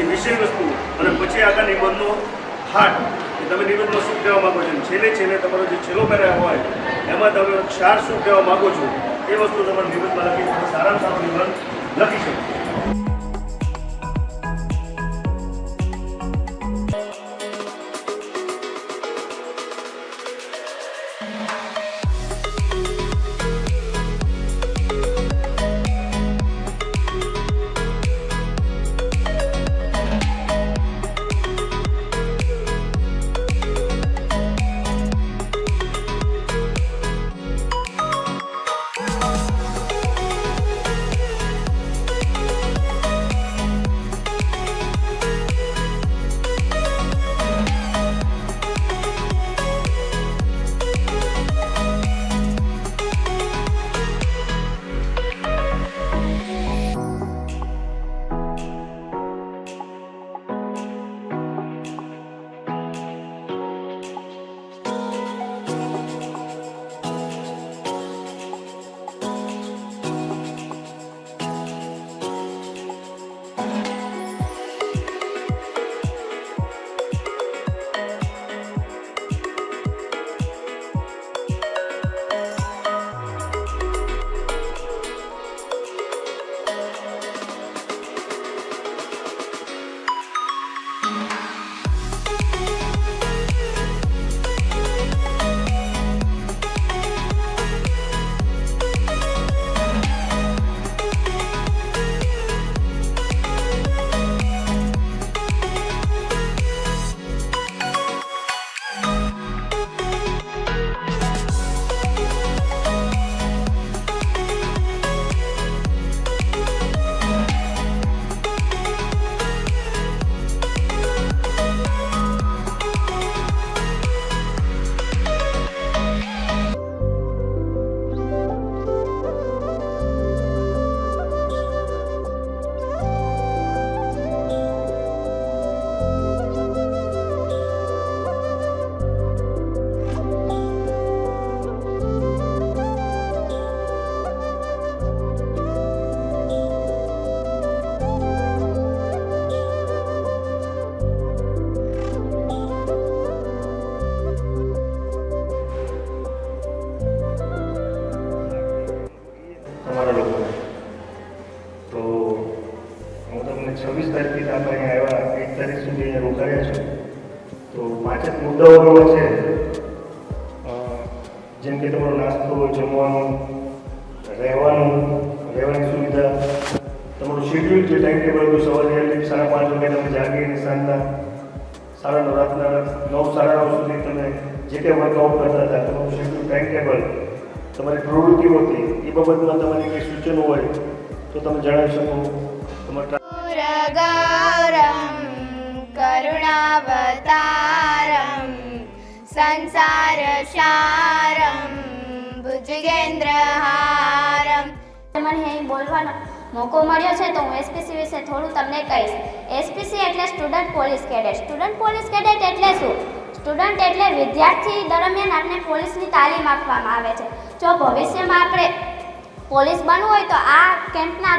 પછી વિષય વસ્તુ અને પછી આગળ નિબંધનો હાટ કે તમે નિબંધમાં શું કહેવા માગો છો, છેલ્લે તમારો જે છેલ્લો પેરા હોય એમાં તમે ક્ષાર શું કહેવા માગો છો એ વસ્તુ તમારે નિબંધમાં લખી સારામાં સારો નિબંધ લખી શકો. તમારા લોકોને તો હું તમને 26 તારીખથી આપણે અહીંયા આવ્યા 1 તારીખ સુધી અહીંયા રોકાયા છું. તો 5 મુદ્દાઓ એવા છે, જેમ કે તમારો નાસ્તો, જમવાનું, રહેવાની સુવિધા, તમારું શેડ્યુલ જે ટાઈમ ટેબલ હતું સવારે 5:30 વાગે તમે જાગીને સાંજના 9:30 9:30 સુધી તમે જે કંઈ વર્કઆઉટ કરતા હતા તમારું શેડ્યુલ ટાઈમ ટેબલ તમારી પ્રવૃત્તિઓ હતી એ બાબતમાં તમારી કંઈ સૂચનો હોય તો તમે જણાવી શકો. કરુણાવતારમ સંસારસારમ ભુજગેન્દ્રહારમ. મને અહીં બોલવાનો મોકો મળ્યો છે તો હું એસપીસી વિશે થોડું તમને કહીશ. એસપીસી એટલે student police cadet. Student police cadet એટલે શું? સ્ટુડન્ટ એટલે વિદ્યાર્થી દરમિયાન આપણે પોલીસની તાલીમ આપવામાં આવે છે. જો ભવિષ્યમાં આપણે પોલીસ બનવું હોય તો આ કેમ્પના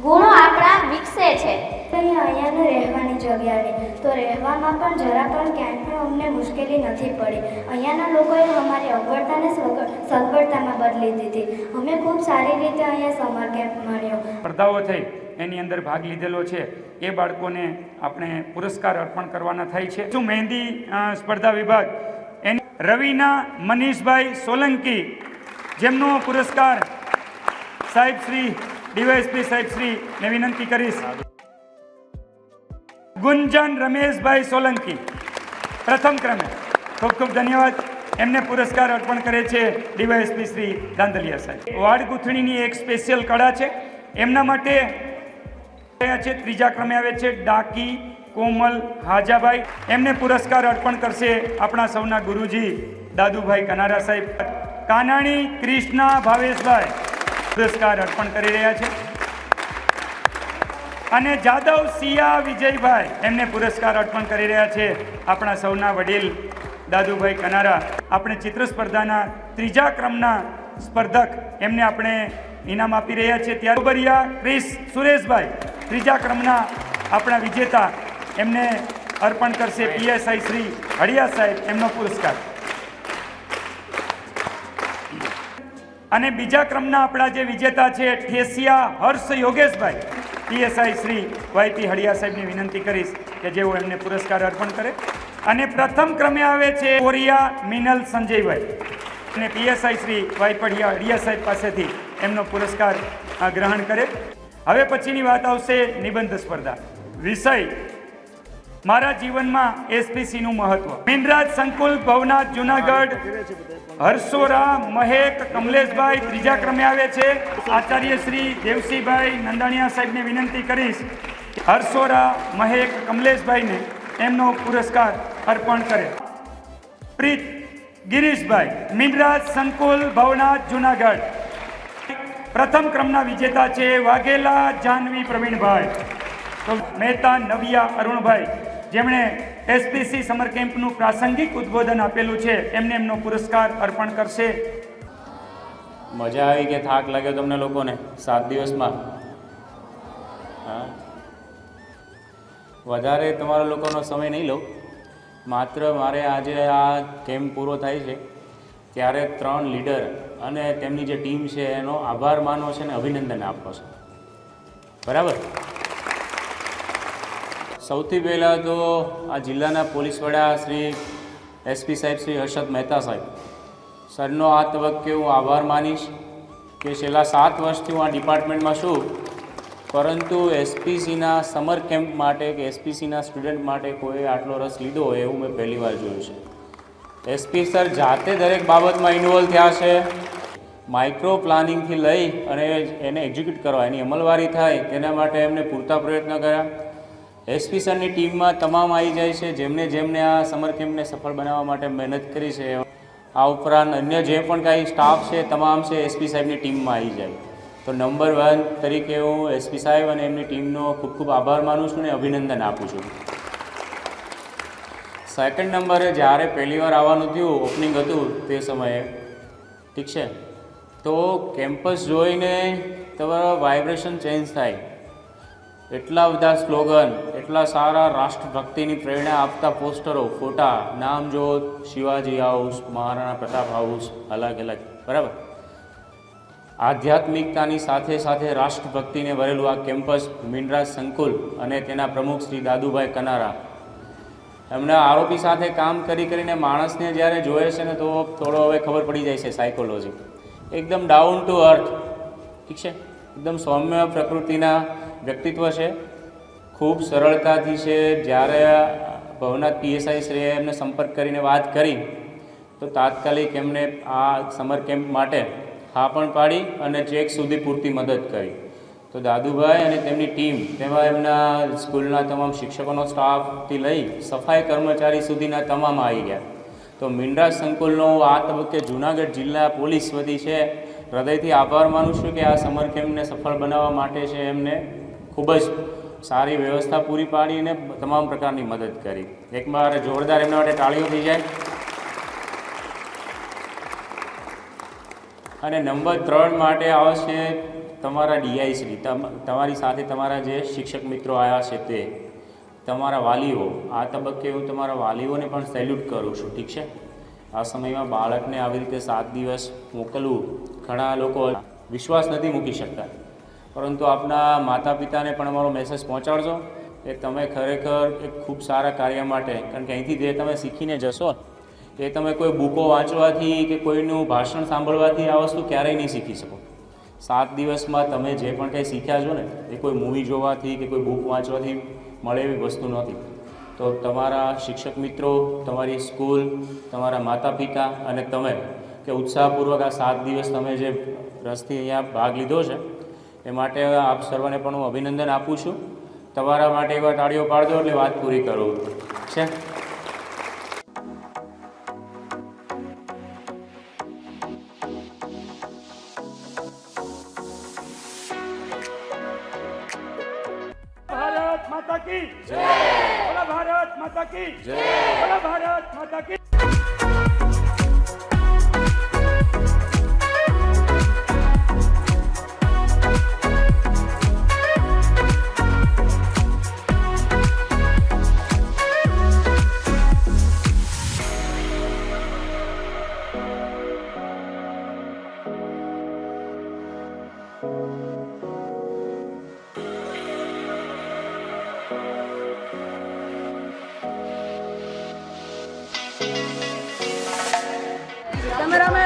ગુણો આપણા વિકસે છે. અહીંયાનું રહેવાની જગ્યાની તો રહેવામાં પણ જરા પણ ક્યાંય પણ અમને મુશ્કેલી નથી પડી. અહીંયાના લોકોએ અમારી અગવડતાને સગવડતામાં બદલી દીધી. અમે ખૂબ સારી રીતે અહીંયા સમર કેમ્પ મળ્યો. સ્પર્ધાઓ થઈ એની અંદર ભાગ લીધેલો છે એ બાળકોને આપણે પુરસ્કાર અર્પણ કરવાના થાય છે. શું મહેંદી સ્પર્ધા વિભાગ એની રવિના મનીષભાઈ સોલંકી, જેમનો પુરસ્કાર સાહેબ શ્રી ડીવાયએસપી સાહેબ શ્રીને વિનંતી કરીશ. ગુંજન રમેશભાઈ સોલંકી પ્રથમ ક્રમે, ખૂબ ખૂબ ધન્યવાદ. એમને પુરસ્કાર અર્પણ કરે છે ડીવાયએસપી શ્રી દાંદલિયા સાહેબ. વાડ ગૂંથણીની એક સ્પેશિયલ કળા છે એમના માટે છે. ત્રીજા ક્રમે આવે છે ડાકી કોમલ હાજાભાઈ. એમને પુરસ્કાર અર્પણ કરશે આપણા સૌના ગુરુજી દાદુભાઈ કનારા સાહેબ. કાનાણી કૃષ્ણા ભાવેશભાઈ પુરસ્કાર અર્પણ કરી રહ્યા છે. અને જાદવ સિયા વિજયભાઈ એમને પુરસ્કાર અર્પણ કરી રહ્યા છે આપણા સૌના વડીલ દાદુભાઈ કનારા. આપણે ચિત્ર સ્પર્ધાના ત્રીજા ક્રમના સ્પર્ધક એમને આપણે ઇનામ આપી રહ્યા છીએ. ત્યારે બરિયા ક્રિસ સુરેશભાઈ ત્રીજા ક્રમના આપણા વિજેતા એમને અર્પણ કરશે પીએસઆઈ શ્રી હળિયા સાહેબ એમનો પુરસ્કાર. અને બીજા ક્રમના આપણા જે વિજેતા છે ઠેસિયા હર્ષ યોગેશભાઈ, પીએસઆઈ શ્રી વાયપી હળિયા સાહેબની વિનંતી કરીશ કે જેઓ એમને પુરસ્કાર અર્પણ કરે. અને પ્રથમ ક્રમે આવે છે કોરિયા મિનલ સંજયભાઈ અને પીએસઆઈ શ્રી વાયપી હળિયા સાહેબ પાસેથી એમનો પુરસ્કાર ગ્રહણ કરે. હવે પછીની વાત આવશે નિબંધ સ્પર્ધા. વિષય મારા જીવનમાં એસપીસીનું મહત્વ. મીનરાજ સંકુલ ભવનાથ જુનાગઢ, હર્ષોરા મહેક કમલેશભાઈ ત્રીજા ક્રમે આવે છે. આચાર્ય શ્રી દેવસિંહભાઈ નંદાણીયા સાહેબને વિનંતી કરીશ હર્ષોરા મહેક કમલેશભાઈને એમનો પુરસ્કાર અર્પણ કરે. પ્રીત ગિરીશભાઈ, મીનરાજ સંકુલ ભવનાથ જુનાગઢ. પ્રથમ ક્રમના વિજેતા છે વાઘેલા જાનવી પ્રવીણભાઈ. તો મહેતા નવિયા અરુણભાઈ, જેમણે એસપીસી સમર કેમ્પનું પ્રાસંગિક ઉદ્બોધન આપેલું છે, એમને એમનો પુરસ્કાર અર્પણ કરશે. મજા આવી કે થાક લાગ્યો તમને લોકોને 7 દિવસમાં? હા, વધારે તમારા લોકોનો સમય નહીં લઉં. માત્ર મારે આજે આ કેમ્પ પૂરો થાય છે ત્યારે 3 લીડર અને તેમની જે ટીમ છે એનો આભાર માનવો છે અને અભિનંદન આપવો છે. બરાબર? સૌથી પહેલાં તો આ જિલ્લાના પોલીસ વડા શ્રી એસપી સાહેબ શ્રી હર્ષદ મહેતા સાહેબ સરનો આ તબક્કે હું આભાર માનીશ કે છેલ્લા 7 વર્ષથી હું આ ડિપાર્ટમેન્ટમાં છું, પરંતુ એસપીસીના સમર કેમ્પ માટે કે એસપીસીના સ્ટુડન્ટ માટે કોઈ આટલો રસ લીધો હોય એવું મેં પહેલી વાર જોયું છે. એસપી સર જાતે દરેક બાબતમાં ઇન્વોલ્વ થયા છે. માઇક્રો પ્લાનિંગથી લઈ અને એને એક્ઝિક્યુટ કરવા, એની અમલવારી થાય તેના માટે એમને પૂરતા પ્રયત્ન કર્યા. એસપી સરની ટીમમાં તમામ આવી જાય છે જેમને આ સમર કેમ્પને સફળ બનાવવા માટે મહેનત કરી છે. આ ઉપરાંત અન્ય જે પણ કાંઈ સ્ટાફ છે તમામ છે એસપી સાહેબની ટીમમાં આવી જાય. તો નંબર 1 તરીકે હું એસપી સાહેબ અને એમની ટીમનો ખૂબ ખૂબ આભાર માનું છું અને અભિનંદન આપું છું. સેકન્ડ નંબરે જ્યારે પહેલી વાર આવવાનું થયું, ઓપનિંગ હતું તે સમયે, ઠીક છે, તો કેમ્પસ જોઈને તમારો વાઇબ્રેશન ચેન્જ થાય. એટલા બધા સ્લોગન, એટલા સારા રાષ્ટ્રભક્તિની પ્રેરણા આપતા પોસ્ટરો, ફોટા, નામ જો શિવાજી હાઉસ, મહારાણા પ્રતાપ હાઉસ, અલગ અલગ. બરાબર? આધ્યાત્મિકતાની સાથે સાથે રાષ્ટ્રભક્તિને ભરેલું આ કેમ્પસ મીનરાજ સંકુલ અને તેના પ્રમુખ શ્રી દાદુભાઈ કનારા, એમના આરોપી સાથે કામ કરીને માણસને જ્યારે જોયે છે ને તો થોડો હવે ખબર પડી જાય છે સાયકોલોજી. એકદમ ડાઉન ટુ અર્થ, ઠીક છે, એકદમ સૌમ્ય પ્રકૃતિના વ્યક્તિત્વ છે. ખૂબ સરળતાથી છે. જ્યારે ભવનાથ પીએસઆઈ શ્રીએ એમને સંપર્ક કરીને વાત કરી તો તાત્કાલિક એમને આ સમર કેમ્પ માટે હા પણ પાડી અને ચેક સુધી પૂરતી મદદ કરી. તો દાદુભાઈ અને તેમની ટીમ, તેમાં એમના સ્કૂલના તમામ શિક્ષકોનો સ્ટાફથી લઈ સફાઈ કર્મચારી સુધીના તમામ આવી ગયા. તો મીનરાજ સંકુલનો આ તબક્કે જૂનાગઢ જિલ્લા પોલીસ વતી છે હૃદયથી આભાર માનું છું કે આ સમર કેમ્પને સફળ બનાવવા માટે છે એમને ખૂબ જ સારી વ્યવસ્થા પૂરી પાડીને તમામ પ્રકારની મદદ કરી. એકવાર જોરદાર એમના માટે તાળીઓ થઈ જાય. અને નંબર 3 માટે આવશે તમારા ડીઆઈશ્રી, તમારી સાથે તમારા જે શિક્ષક મિત્રો આવ્યા છે તે, તમારા વાલીઓ. આ તબક્કે હું તમારા વાલીઓને પણ સેલ્યુટ કરું છું, ઠીક છે. આ સમયમાં બાળકને આવી રીતે 7 દિવસ મોકલવું, ઘણા લોકો વિશ્વાસ નથી મૂકી શકતા, પરંતુ આપના માતા પિતાને પણ અમારો મેસેજ પહોંચાડજો કે તમે ખરેખર એક ખૂબ સારા કાર્ય માટે, કારણ કે અહીંથી જે તમે શીખીને જશો એ તમે કોઈ બુકો વાંચવાથી કે કોઈનું ભાષણ સાંભળવાથી આ વસ્તુ ક્યારેય નહીં શીખી શકો. 7 દિવસમાં તમે જે પણ કંઈ શીખ્યા છો ને એ કોઈ મૂવી જોવાથી કે કોઈ બુક વાંચવાથી મળે એવી વસ્તુ નથી. તો તમારા શિક્ષક મિત્રો, તમારી સ્કૂલ, તમારા માતા પિતા અને તમે કે ઉત્સાહપૂર્વક આ 7 દિવસ તમે જે રસથી અહીંયા ભાગ લીધો છે એ માટે આપ સર્વને પણ હું અભિનંદન આપું છું. તમારા માટે એકવાર તાળીઓ પાડજો એટલે વાત પૂરી કરું છે. ભારત માતા કી જય. બોલો ભારત માતા કી જય. બોલો ભારત માતા કી.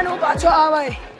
નું પાછો આવાય.